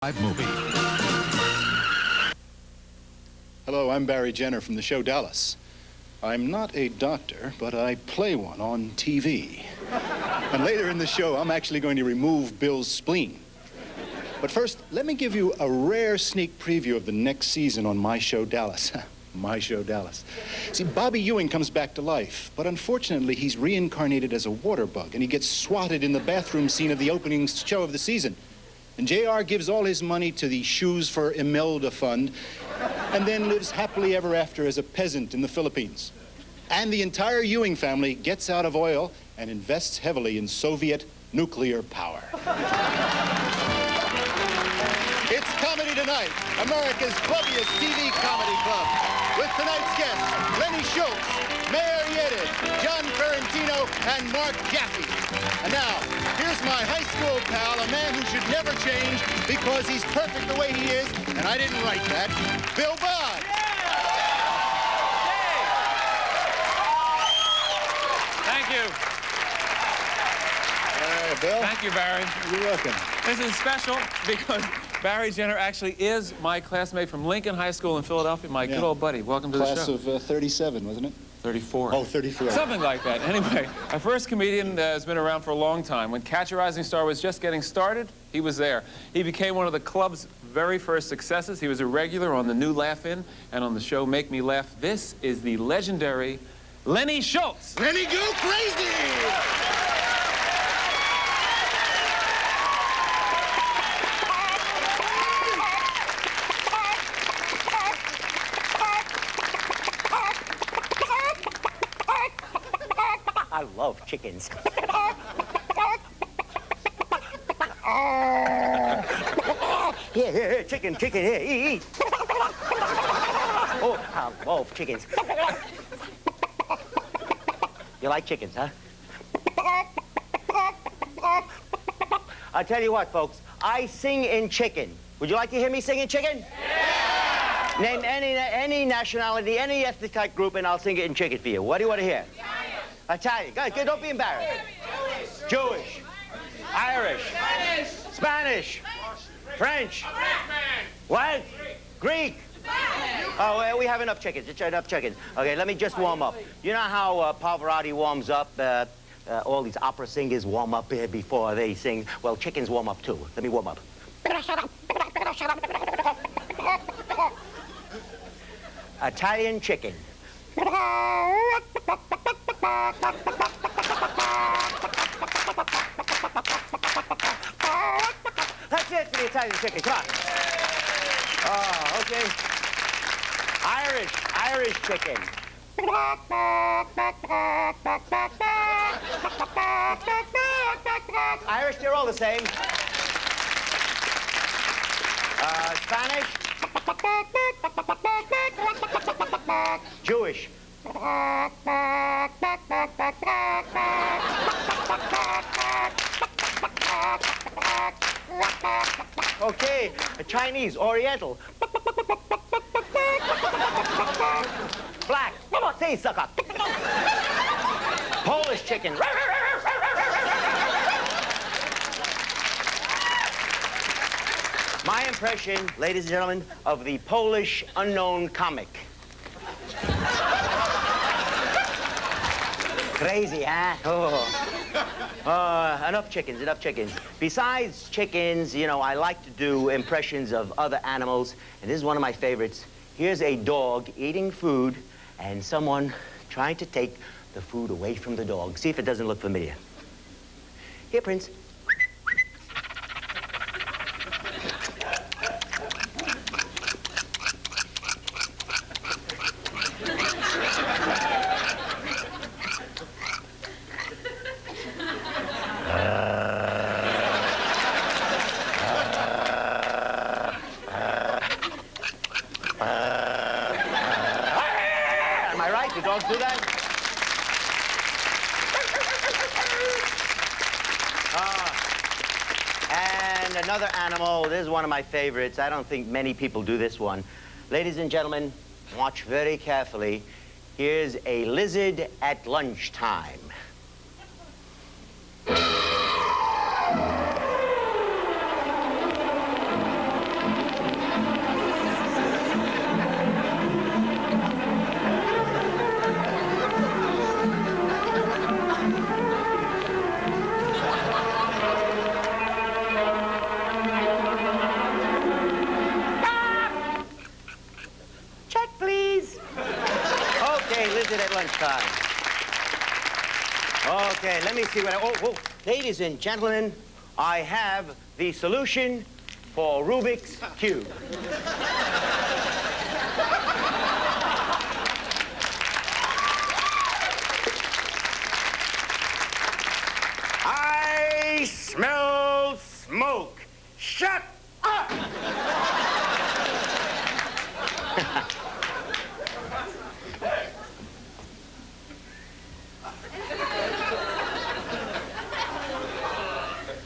Movie. Hello, I'm Barry Jenner from the show Dallas. I'm not a doctor, but I play one on TV. And later in the show, I'm actually going to remove Bill's spleen. But first, let me give you a rare sneak preview of the next season on my show Dallas. My show Dallas. See, Bobby Ewing comes back to life, but unfortunately, he's reincarnated as a water bug, and he gets swatted in the bathroom scene of the opening show of the season. And JR gives all his money to the Shoes for Imelda Fund and then lives happily ever after as a peasant in the Philippines. And the entire Ewing family gets out of oil and invests heavily in Soviet nuclear power. It's Comedy Tonight, America's clubbiest TV comedy club, with tonight's guests, Lenny Schultz, Mayor Yedid, John Ferrentino, and Marc Jaffe. And now, here's my high school pal, a man who should never change because he's perfect the way he is, and I didn't write that, Bill Boggs. Thank you. Bill. Thank you, Barry. You're welcome. This is special because Barry Jenner actually is my classmate from Lincoln High School in Philadelphia, my good old buddy. Welcome to the show. Class of 37, wasn't it? 34. Oh, 34. Something like that. Anyway, our first comedian has been around for a long time. When Catch a Rising Star was just getting started, he was there. He became one of the club's very first successes. He was a regular on the new Laugh In and on the show Make Me Laugh. This is the legendary Lenny Schultz. Lenny, go crazy! I love chickens. Here, chicken, here, eat. Oh, I love chickens. You like chickens, huh? I'll tell you what, folks, I sing in chicken. Would you like to hear me sing in chicken? Yeah! Name any nationality, any ethnic type group, and I'll sing it in chicken for you. What do you want to hear? Italian. Good, don't be embarrassed. Jewish. Irish. Spanish. French. What? Greek. Oh, well, we have enough chickens. Enough chickens. Okay, let me just warm up. You know how Pavarotti warms up? All these opera singers warm up before they sing. Well, chickens warm up too. Let me warm up. Italian chicken. That's it for the Italian chicken. Come on. Oh, okay. Irish chicken. Irish, they're all the same. Spanish. Jewish. Okay, Chinese, Oriental. Black. Say sucker. Polish chicken. My impression, ladies and gentlemen, of the Polish unknown comic. Crazy, huh? Oh. Enough chickens, enough chickens. Besides chickens, you know, I like to do impressions of other animals, and this is one of my favorites. Here's a dog eating food, and someone trying to take the food away from the dog. See if it doesn't look familiar. Here, Prince. Am I right? Do dogs do that? And another animal, this is one of my favorites. I don't think many people do this one. Ladies and gentlemen, watch very carefully. Here's a lizard at lunchtime. time. Okay, let me see what oh, ladies and gentlemen, I have the solution for Rubik's Cube. I smell smoke. Shut up!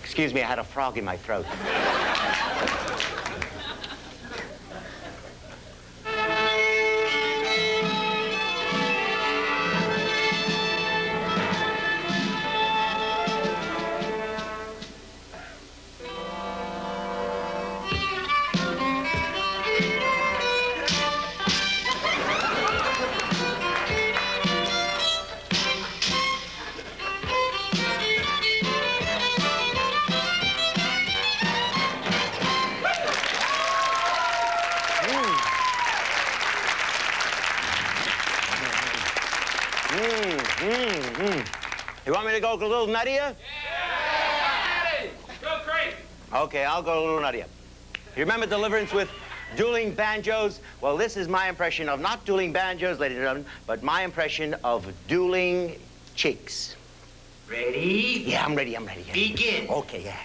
Excuse me, I had a frog in my throat. You want me to go a little nuttier? Yeah! Go crazy! Okay, I'll go a little nuttier. You remember Deliverance with dueling banjos? Well, this is my impression of not dueling banjos, ladies and gentlemen, but my impression of dueling chicks. Ready? Yeah, I'm ready. Begin. Okay, yeah.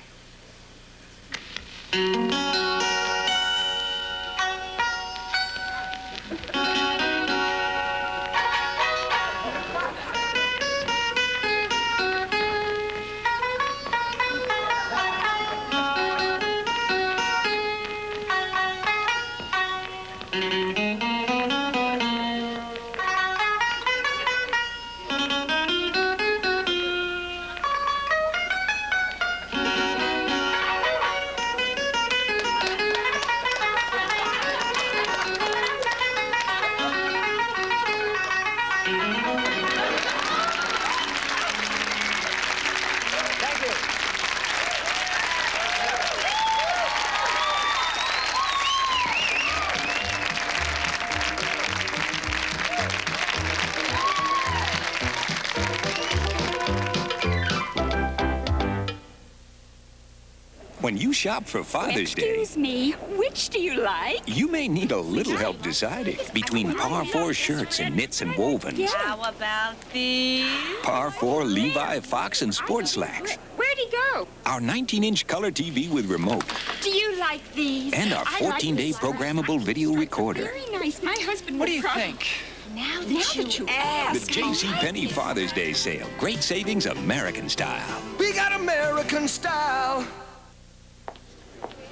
When you shop for Father's Day, Excuse me, which do you like? you may need a little help deciding between Par 4 shirts and knits and wovens, How about these? Par 4 Levi, Fox, and Sports Slacks, Where'd he go? our 19-inch color TV with remote, Do you like these? and our I like 14-day these. programmable video recorder. Very nice. My husband What do would you probably- think? Now that you ask. The JCPenney Father's Day sale. Great savings, American style. We got American style.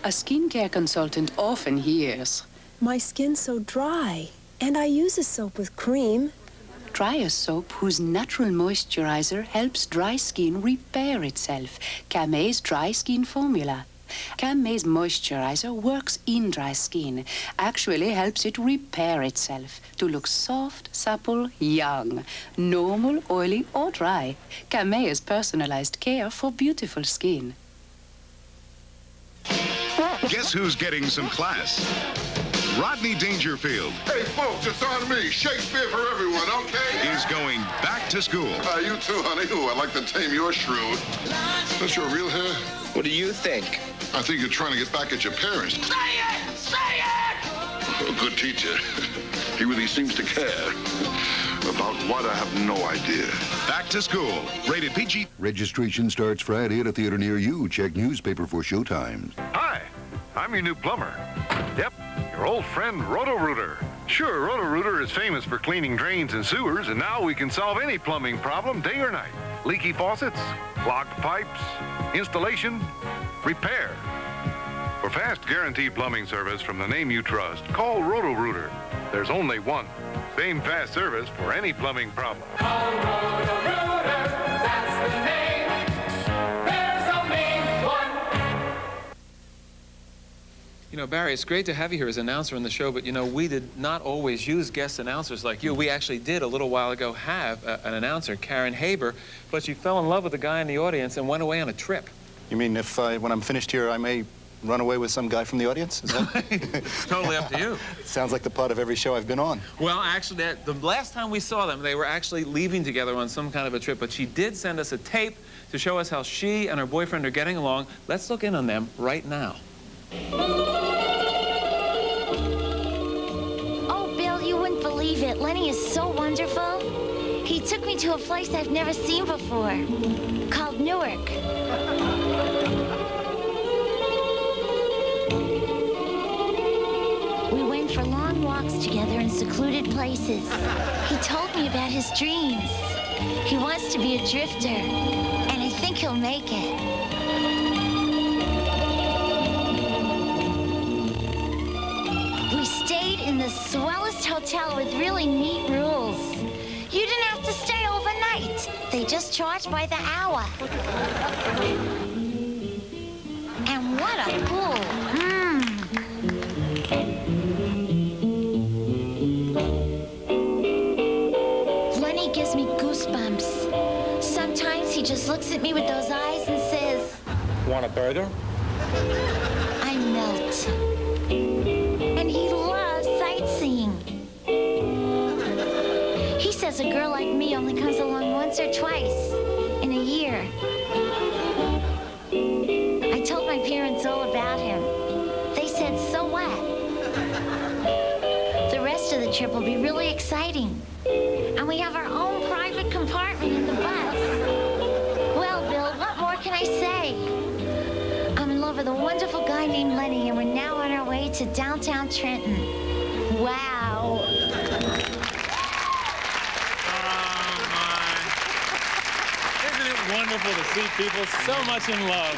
A skincare consultant often hears, My skin's so dry, and I use a soap with cream. try a soap whose natural moisturizer helps dry skin repair itself. Camay's Dry Skin Formula. Camay's moisturizer works in dry skin, actually helps it repair itself to look soft, supple, young, normal, oily, or dry. Camay is personalized care for beautiful skin. Guess who's getting some class? Rodney Dangerfield Hey, folks, it's on me. Shakespeare for everyone, okay? is going back to school. You too, honey. Ooh, I'd like to tame your shrew. That's your real hair? What do you think? I think you're trying to get back at your parents. Say it! Say it! A good teacher. He really seems to care. About what, I have no idea. Back to school. Rated PG. Registration starts Friday at a theater near you. Check newspaper for showtimes. Hi, I'm your new plumber. Yep, your old friend Roto-Rooter. Sure, Roto-Rooter is famous for cleaning drains and sewers, and now we can solve any plumbing problem day or night. Leaky faucets, clogged pipes, installation, repair. For fast, guaranteed plumbing service from the name you trust, call Roto-Rooter. There's only one. Same fast service for any plumbing problem. Call Roto-Rooter, that's the name. There's only one. You know, Barry, it's great to have you here as announcer on the show, but, you know, we did not always use guest announcers like you. We actually did a little while ago have an announcer, Karen Haber, but she fell in love with the guy in the audience and went away on a trip. You mean if when I'm finished here, I may Run away with some guy from the audience? Is that... Totally up to you. Sounds like the part of every show I've been on. Well, actually, the last time we saw them, they were actually leaving together on some kind of a trip, but she did send us a tape to show us how she and her boyfriend are getting along. Let's look in on them right now. Oh, Bill, you wouldn't believe it. Lenny is so wonderful. He took me to a place I've never seen before, called Newark. We went for long walks together in secluded places. He told me about his dreams. He wants to be a drifter, and I think he'll make it. We stayed in the swellest hotel with really neat rules. You didn't have to stay overnight. They just charged by the hour. And what a pool. Lenny gives me goosebumps. Sometimes he just looks at me with those eyes and says, Want a burger? I melt. And he loves sightseeing. He says a girl like me only comes along once or twice in a year. I told my parents all about him. They said, so what? The rest of the trip will be really exciting. And we have our own private compartment in the bus. Well, Bill, what more can I say? I'm in love with a wonderful guy named Lenny, and we're now on our way to downtown Trenton. Wow. Wonderful to see people so much in love.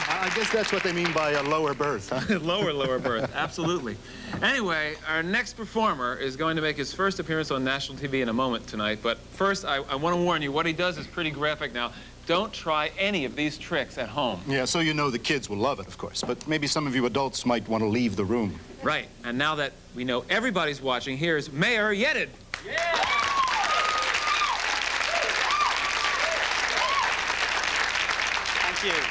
I guess that's what they mean by a lower berth, huh? Lower berth, absolutely. Anyway, our next performer is going to make his first appearance on national TV in a moment tonight, but first I want to warn you, what he does is pretty graphic. Now, don't try any of these tricks at home. Yeah, so you know the kids will love it, of course, but maybe some of you adults might want to leave the room. Right, and now that we know everybody's watching, here's Mayor Yedid. Yeah! Thank you.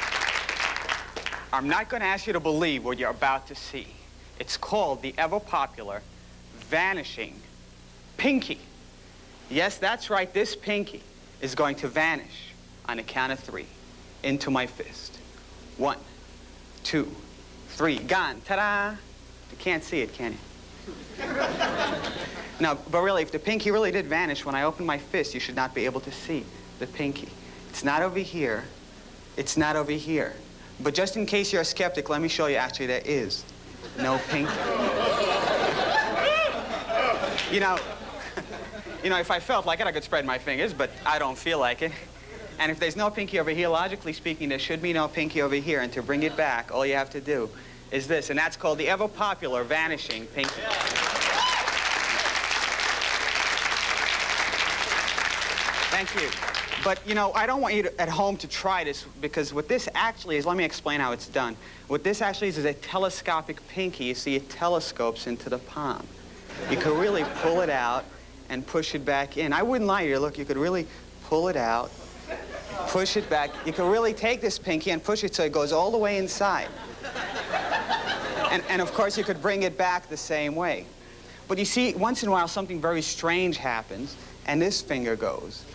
I'm not going to ask you to believe what you're about to see. It's called the ever-popular vanishing pinky. Yes, that's right, this pinky is going to vanish on a count of 3 into my fist. 1, 2, 3, gone, ta-da! You can't see it, can you? No, but really, if the pinky really did vanish when I opened my fist, you should not be able to see the pinky. It's not over here. It's not over here. But just in case you're a skeptic, let me show you, actually, there is no pinky. You know, if I felt like it, I could spread my fingers, but I don't feel like it. And if there's no pinky over here, logically speaking, there should be no pinky over here. And to bring it back, all you have to do is this, and that's called the ever-popular vanishing pinky. Thank you. But, you know, I don't want you to, at home to try this, because what this actually is, let me explain how it's done. What this actually is a telescopic pinky. You see, it telescopes into the palm. You could really pull it out and push it back in. I wouldn't lie to you. Look, you could really pull it out, push it back. You could really take this pinky and push it so it goes all the way inside. And of course, you could bring it back the same way. But you see, once in a while, something very strange happens, and this finger goes.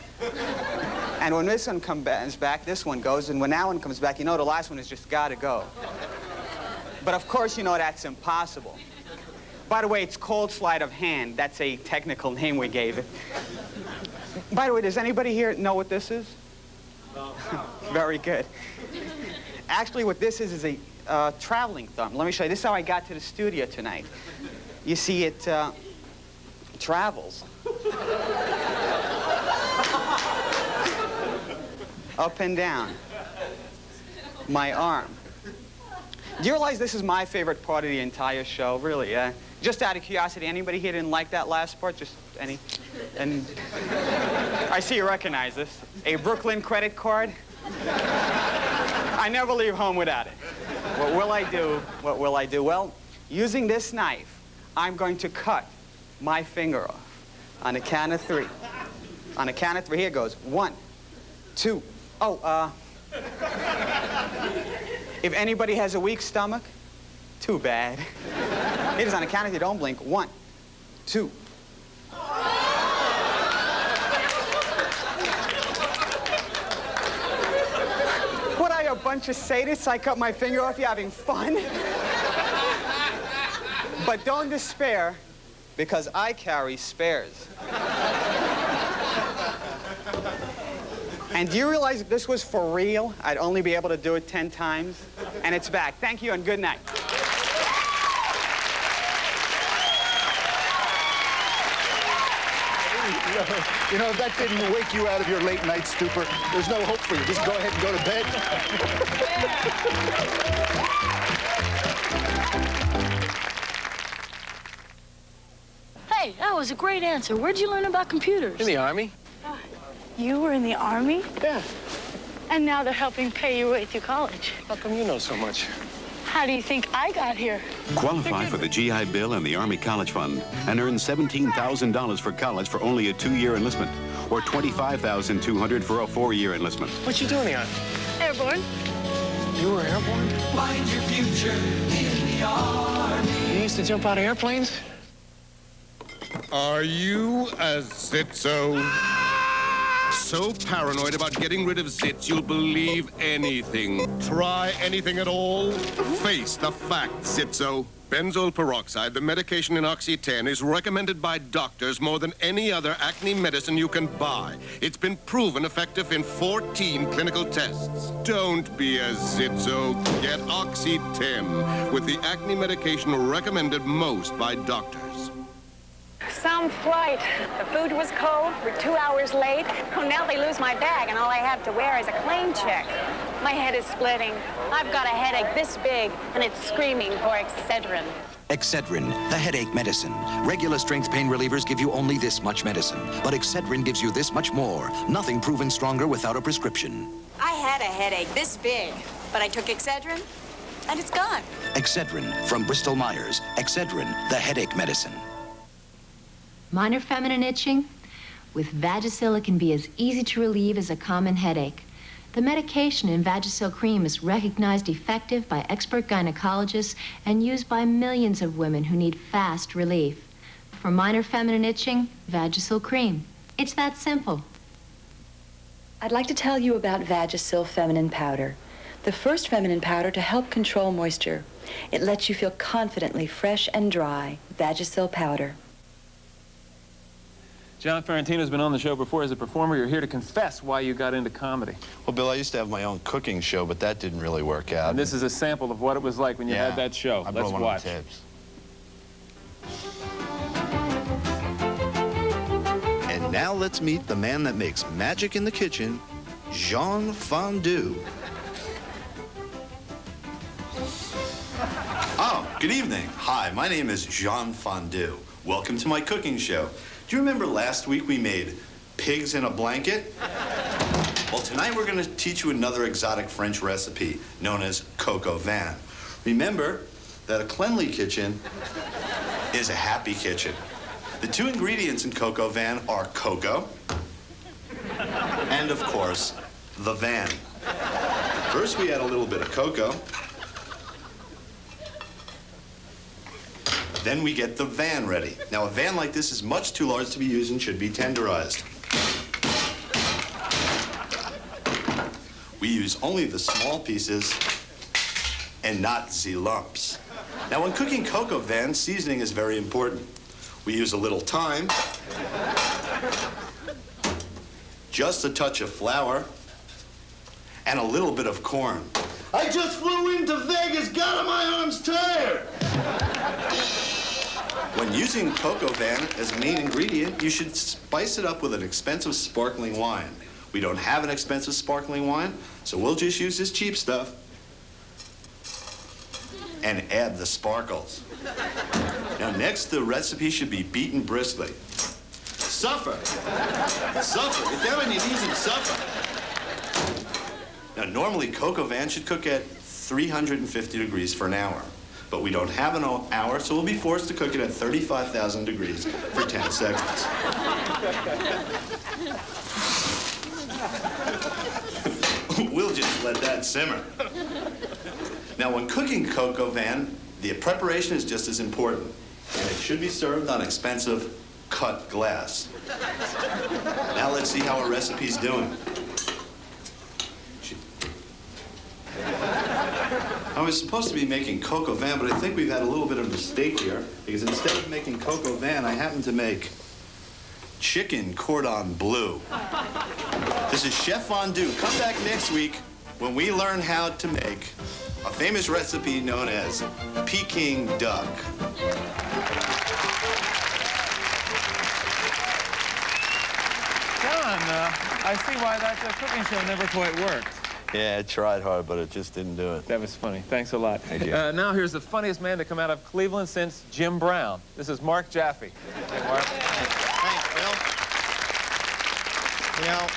And when this one comes back, this one goes, and when that one comes back, you know the last one has just got to go. But of course, you know that's impossible. By the way, it's called sleight of hand. That's a technical name we gave it. By the way, does anybody here know what this is? No. Very good. Actually, what this is a traveling thumb. Let me show you. This is how I got to the studio tonight. You see, it travels. Up and down. My arm. Do you realize this is my favorite part of the entire show? Really, just out of curiosity, anybody here didn't like that last part? Just any? And I see you recognize this. A Brooklyn credit card? I never leave home without it. What will I do? What will I do? Well, using this knife, I'm going to cut my finger off on a count of 3. On a count of 3, here goes. 1, 2. Oh, if anybody has a weak stomach, Too bad. Ladies, on the count of you, don't blink. 1, 2. What are you, a bunch of sadists? I cut my finger off. You having fun? But don't despair, because I carry spares. And do you realize if this was for real, I'd only be able to do it 10 times? And it's back. Thank you and good night. You know, if that didn't wake you out of your late night stupor, there's no hope for you. Just go ahead and go to bed. Hey, that was a great answer. Where'd you learn about computers? In the Army. You were in the Army? Yeah. And now they're helping pay your way through college. How come you know so much? How do you think I got here? Qualify for the GI Bill and the Army College Fund and earn $17,000 for college for only a 2-year enlistment or $25,200 for a 4-year enlistment. What you doing here? Airborne. You were airborne? Find your future in the Army. You used to jump out of airplanes? Are you a Zitzo? So paranoid about getting rid of zits, you'll believe anything. Try anything at all? Face the facts, Zitzo. Benzoyl peroxide, the medication in Oxy-10, is recommended by doctors more than any other acne medicine you can buy. It's been proven effective in 14 clinical tests. Don't be a Zitzo. Get Oxy-10 with the acne medication recommended most by doctors. Some flight. The food was cold. We're 2 hours late. Oh, now they lose my bag, and all I have to wear is a claim check. My head is splitting. I've got a headache this big, and it's screaming for Excedrin. Excedrin, the headache medicine. Regular strength pain relievers give you only this much medicine, but Excedrin gives you this much more. Nothing proven stronger without a prescription. I had a headache this big, but I took Excedrin, and it's gone. Excedrin from Bristol Myers. Excedrin, the headache medicine. Minor feminine itching? With Vagisil, it can be as easy to relieve as a common headache. The medication in Vagisil cream is recognized effective by expert gynecologists and used by millions of women who need fast relief. For minor feminine itching, Vagisil cream. It's that simple. I'd like to tell you about Vagisil Feminine Powder, the first feminine powder to help control moisture. It lets you feel confidently fresh and dry. Vagisil Powder. John Ferrantino's been on the show before as a performer. You're here to confess why you got into comedy. Well, Bill, I used to have my own cooking show, but that didn't really work out. And this is a sample of what it was like when you had that show. Let's watch. Tips. And now let's meet the man that makes magic in the kitchen, Jean Fondue. Oh, good evening. Hi, my name is Jean Fondue. Welcome to my cooking show. Do you remember last week we made pigs in a blanket? Well, tonight we're going to teach you another exotic French recipe known as coq au vin. Remember that a cleanly kitchen is a happy kitchen. The two ingredients in coq au vin are cocoa and, of course, the vin. First, we add a little bit of cocoa. Then we get the van ready. Now, a van like this is much too large to be used and should be tenderized. We use only the small pieces and not the lumps. Now, when cooking coq au vin, seasoning is very important. We use a little thyme, just a touch of flour, and a little bit of corn. I just flew into Vegas, God, my arm's tired. When using coq au vin as a main ingredient, you should spice it up with an expensive sparkling wine. We don't have an expensive sparkling wine, so we'll just use this cheap stuff and add the sparkles. Now, next, the recipe should be beaten briskly. Suffer. Suffer. Get down on your knees and suffer. Now, normally, coq au vin should cook at 350 degrees for an hour. But we don't have an hour, so we'll be forced to cook it at 35,000 degrees for 10 seconds. We'll just let that simmer. Now, when cooking coq au vin, The preparation is just as important, and it should be served on expensive cut glass. Now let's see how our recipe's doing. I was supposed to be making coq au vin, but I think we've had a little bit of a mistake here, because instead of making coq au vin, I happen to make chicken cordon bleu. This is Chef Fondue. Come back next week when we learn how to make a famous recipe known as Peking duck. John, I see why that cooking show never quite worked. Yeah, I tried hard, but it just didn't do it. That was funny. Thanks a lot. Thank you. Now here's the funniest man to come out of Cleveland since Jim Brown. This is Marc Jaffe. Hey, Mark. Thanks, Bill. You know,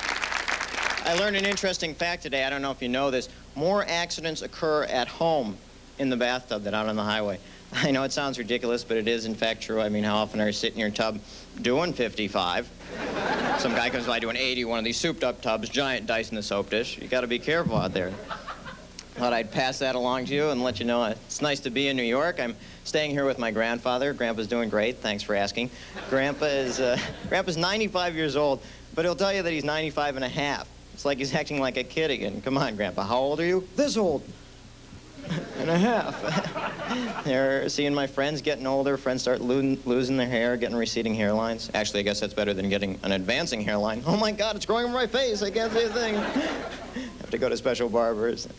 I learned an interesting fact today. I don't know if you know this. More accidents occur at home in the bathtub than out on the highway. I know it sounds ridiculous, but it is in fact true. I mean, how often are you sitting in your tub doing 55? Some guy comes by doing 80, one of these souped-up tubs, giant dice in the soap dish. You got to be careful out there. Thought I'd pass that along to you and let you know it's nice to be in New York. I'm staying here with my grandfather. Grandpa's doing great. Thanks for asking. Grandpa's 95 years old, but he'll tell you that he's 95 and a half. It's like he's acting like a kid again. Come on, Grandpa. How old are you? This old. And a half. They're seeing my friends getting older. Friends start losing their hair, getting receding hairlines. Actually, I guess that's better than getting an advancing hairline. Oh my God, it's growing on my face. I can't see a thing. Have to go to special barbers.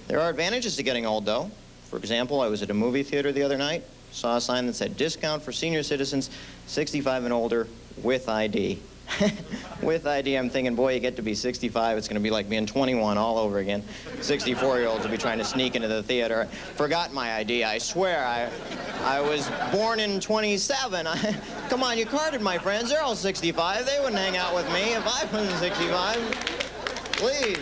There are advantages to getting old, though. For example, I was at a movie theater the other night, saw a sign that said discount for senior citizens 65 and older with ID. With ID, I'm thinking, boy, you get to be 65, it's going to be like being 21 all over again. 64-year-olds will be trying to sneak into the theater. Forgot my ID, I swear. I was born in 27. Come on, you carded my friends. They're all 65. They wouldn't hang out with me if I wasn't 65. Please.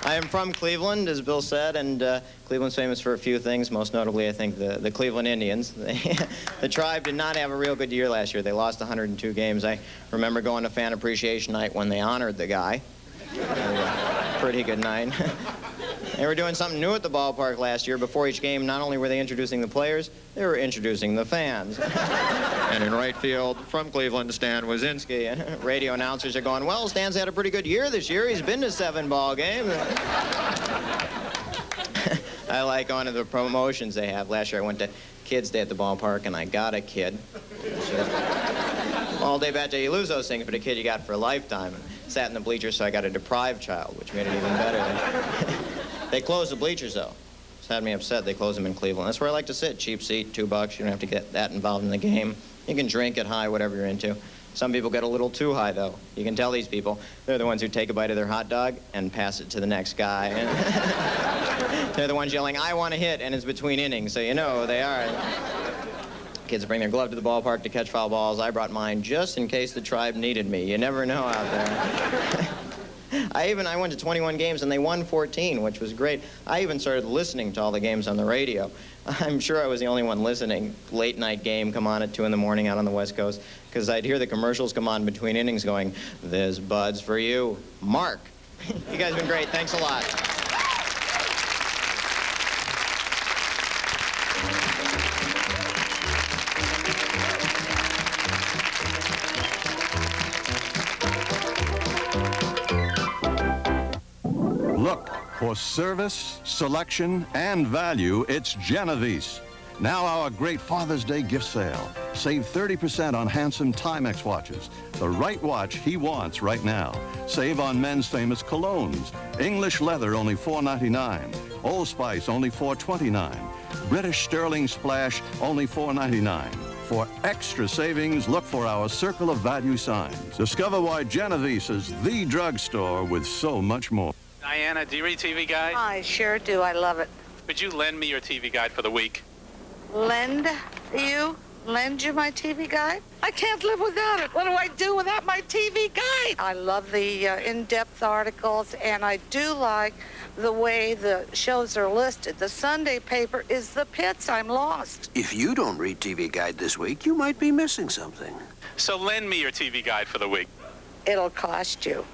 I am from Cleveland, as Bill said, and Cleveland's famous for a few things, most notably, I think, the Cleveland Indians. The Tribe did not have a real good year last year. They lost 102 games. I remember going to Fan Appreciation Night when they honored the guy. Pretty good night. They were doing something new at the ballpark last year. Before each game, not only were they introducing the players, they were introducing the fans. And in right field, from Cleveland, Stan Wazinski. And radio announcers are going, well, Stan's had a pretty good year this year. He's been to 7 ball games. I like going to the promotions they have. Last year I went to Kids Day at the ballpark, and I got a kid. All day bad day, you lose those things, but a kid you got for a lifetime. And sat in the bleachers, so I got a deprived child, which made it even better. They closed the bleachers, though. It's had me upset. They closed them in Cleveland. That's where I like to sit. Cheap seat, $2. You don't have to get that involved in the game. You can drink, get high, whatever you're into. Some people get a little too high, though. You can tell these people. They're the ones who take a bite of their hot dog and pass it to the next guy. They're the ones yelling, I want to hit, and it's between innings, so you know they are. Kids bring their glove to the ballpark to catch foul balls. I brought mine just in case the Tribe needed me. You never know out there. I went to 21 games, and they won 14, which was great. I even started listening to all the games on the radio. I'm sure I was the only one listening. Late night game come on at 2 in the morning out on the West Coast, because I'd hear the commercials come on between innings going, this Bud's for you, Mark. You guys have been great. Thanks a lot. Look, for service, selection, and value, it's Genovese. Now our great Father's Day gift sale. Save 30% on handsome Timex watches. The right watch he wants right now. Save on men's famous colognes. English leather, only $4.99. Old Spice, only $4.29. British Sterling Splash, only $4.99. For extra savings, look for our Circle of Value signs. Discover why Genovese is the drugstore with so much more. Diana, do you read TV Guide? I sure do. I love it. Would you lend me your TV Guide for the week? Lend you my TV Guide? I can't live without it. What do I do without my TV Guide? I love the in-depth articles, and I do like the way the shows are listed. The Sunday paper is the pits. I'm lost. If you don't read TV Guide this week, you might be missing something. So lend me your TV Guide for the week. It'll cost you.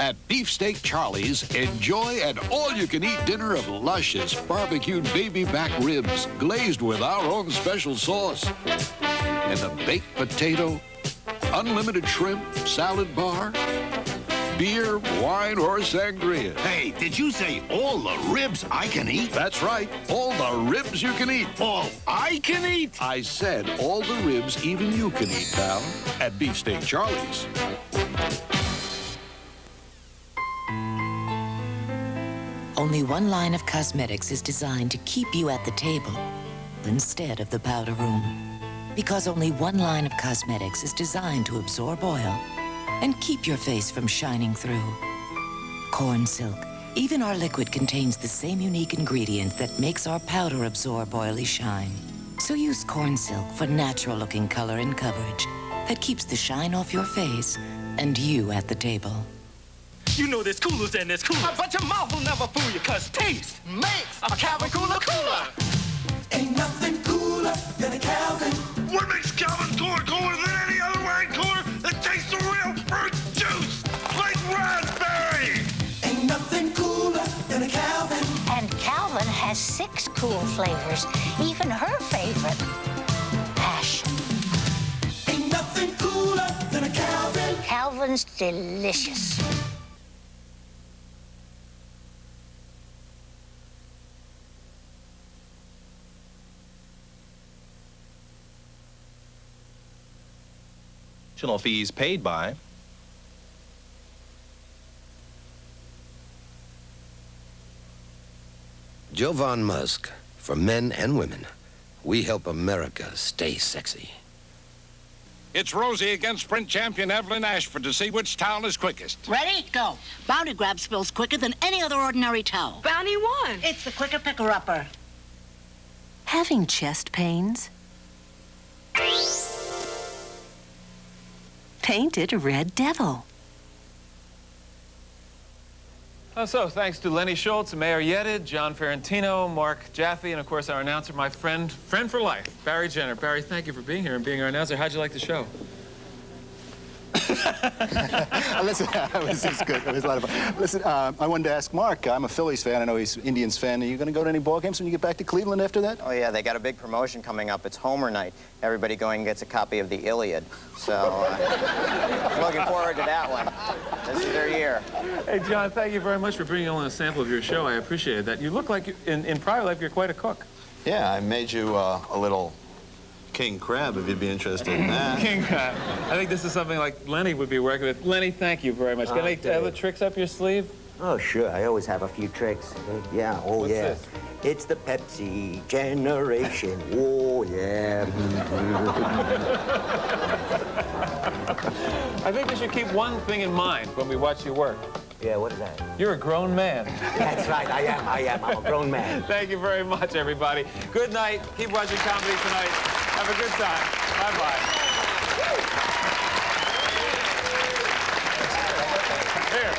At Beefsteak Charlie's, enjoy an all-you-can-eat dinner of luscious barbecued baby back ribs glazed with our own special sauce. And a baked potato, unlimited shrimp, salad bar, beer, wine, or sangria. Hey, did you say all the ribs I can eat? That's right. All the ribs you can eat. All I can eat? I said all the ribs even you can eat, pal. At Beefsteak Charlie's. Only one line of cosmetics is designed to keep you at the table instead of the powder room. Because only one line of cosmetics is designed to absorb oil and keep your face from shining through. Corn Silk. Even our liquid contains the same unique ingredient that makes our powder absorb oily shine. So use Corn Silk for natural-looking color and coverage that keeps the shine off your face and you at the table. You know there's coolers than there's cooler. But your mouth will never fool you, cause taste makes a Calvin cooler cooler. Ain't nothing cooler than a Calvin. What makes Calvin cooler than any other wine cooler that tastes the real fruit juice, like raspberry? Ain't nothing cooler than a Calvin. And Calvin has 6 cool flavors, even her favorite, passion. Ain't nothing cooler than a Calvin. Calvin's delicious. Fees paid by Jovan Musk, for men and women. We help America stay sexy. It's Rosie against sprint champion Evelyn Ashford to see which towel is quickest. Ready? Go. Bounty Grab spills quicker than any other ordinary towel. Bounty won. It's the quicker picker-upper. Having chest pains? Painted Red Devil. So, thanks to Lenny Schultz, Mayor Yedid, John Ferrantino, Marc Jaffe, and of course our announcer, my friend for life, Barry Jenner. Barry, thank you for being here and being our announcer. How'd you like the show? Listen, it was good. It was a lot of fun. Listen, I wanted to ask Mark. I'm a Phillies fan. I know he's an Indians fan. Are you going to go to any ball games when you get back to Cleveland after that? Oh, yeah, they got a big promotion coming up. It's Homer night. Everybody going and gets a copy of the Iliad. So, I'm looking forward to that one. This is their year. Hey, John, thank you very much for bringing along a sample of your show. I appreciate that. You look like, in private life, you're quite a cook. Yeah, I made you a little king crab, if you'd be interested in that. King crab. I think this is something like Lenny would be working with. Lenny, thank you very much. Got any other tricks up your sleeve? Oh, sure. I always have a few tricks. Yeah, oh, What's yeah. this? It's the Pepsi generation. Oh, yeah. I think we should keep one thing in mind when we watch you work. Yeah, what is that? You're a grown man. That's right, I am. I'm a grown man. Thank you very much, everybody. Good night. Keep watching comedy tonight. Have a good time. Bye-bye. Here.